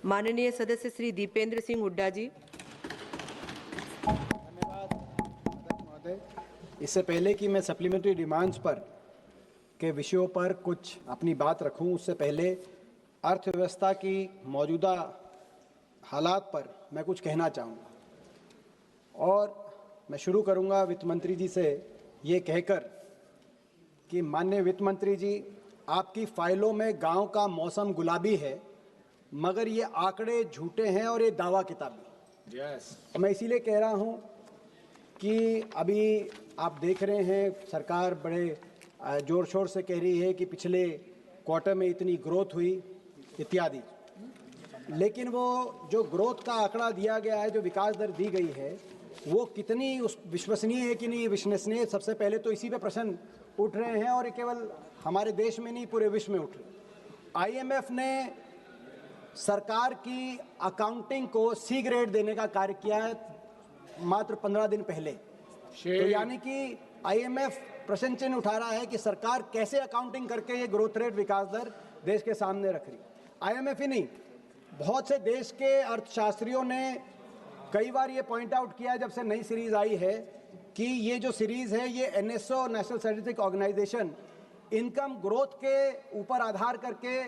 माननीय सदस्य श्री दीपेंद्र सिंह हुड्डा जी। धन्यवाद महोदय। इससे पहले कि मैं सप्लीमेंट्री डिमांड्स पर के विषयों पर कुछ अपनी बात रखूं, उससे पहले अर्थव्यवस्था की मौजूदा हालात पर मैं कुछ कहना चाहूँगा। और मैं शुरू करूँगा वित्त मंत्री जी से ये कहकर कि माननीय वित्त मंत्री जी, आपकी फाइलों में गांव का मौसम गुलाबी है, मगर ये आंकड़े झूठे हैं और ये दावा किताबी। मैं इसीलिए कह रहा हूँ कि अभी आप देख रहे हैं सरकार बड़े ज़ोर शोर से कह रही है कि पिछले क्वार्टर में इतनी ग्रोथ हुई इत्यादि, लेकिन वो जो ग्रोथ का आंकड़ा दिया गया है, जो विकास दर दी गई है, वो कितनी उस विश्वसनीय है कि नहीं विश्वसनीय, सबसे पहले तो इसी पे प्रश्न उठ रहे हैं। और ये केवल हमारे देश में नहीं, पूरे विश्व में उठ रहे हैं। IMF ने सरकार की अकाउंटिंग को C ग्रेड देने का कार्य किया है मात्र 15 दिन पहले। तो यानी कि IMF प्रश्न चिन्ह उठा रहा है कि सरकार कैसे अकाउंटिंग करके ये ग्रोथ रेट, विकास दर देश के सामने रख रही। IMF ही नहीं, बहुत से देश के अर्थशास्त्रियों ने कई बार ये पॉइंट आउट किया जब से नई सीरीज आई है कि ये जो सीरीज है ये NSO, national statistics organisation, income growth के ऊपर आधार करके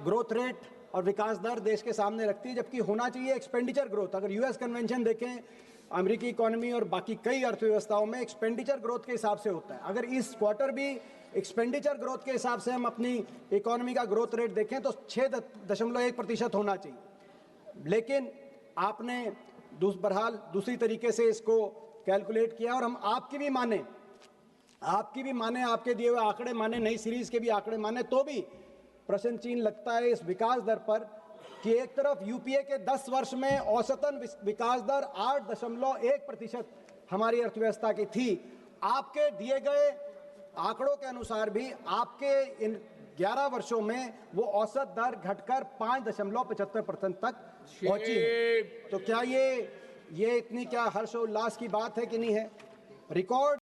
ग्रोथ रेट और विकास दर देश के सामने रखती है, जबकि होना चाहिए एक्सपेंडिचर ग्रोथ। अगर US कन्वेंशन देखें, अमेरिकी इकोनॉमी और बाकी कई अर्थव्यवस्थाओं में एक्सपेंडिचर ग्रोथ के हिसाब से होता है। अगर इस क्वार्टर भी एक्सपेंडिचर ग्रोथ के हिसाब से हम अपनी इकोनॉमी का ग्रोथ रेट देखें तो 6.1% होना चाहिए, लेकिन आपने बहरहाल दूसरी तरीके से इसको कैलकुलेट किया। और हम आपकी भी माने, आपके दिए हुए आंकड़े माने, नई सीरीज के भी आंकड़े माने, तो भी प्रश्न चिन्ह लगता है इस विकास दर पर कि एक तरफ यूपीए के 10 वर्ष में औसतन विकास दर 8.1% हमारी अर्थव्यवस्था की थी। आपके दिए गए आंकड़ों के अनुसार भी आपके इन 11 वर्षों में वो औसत दर घटकर 5.75% तक पहुंची है। तो क्या ये इतनी क्या हर्ष और उल्लास की बात है कि नहीं है? रिकॉर्ड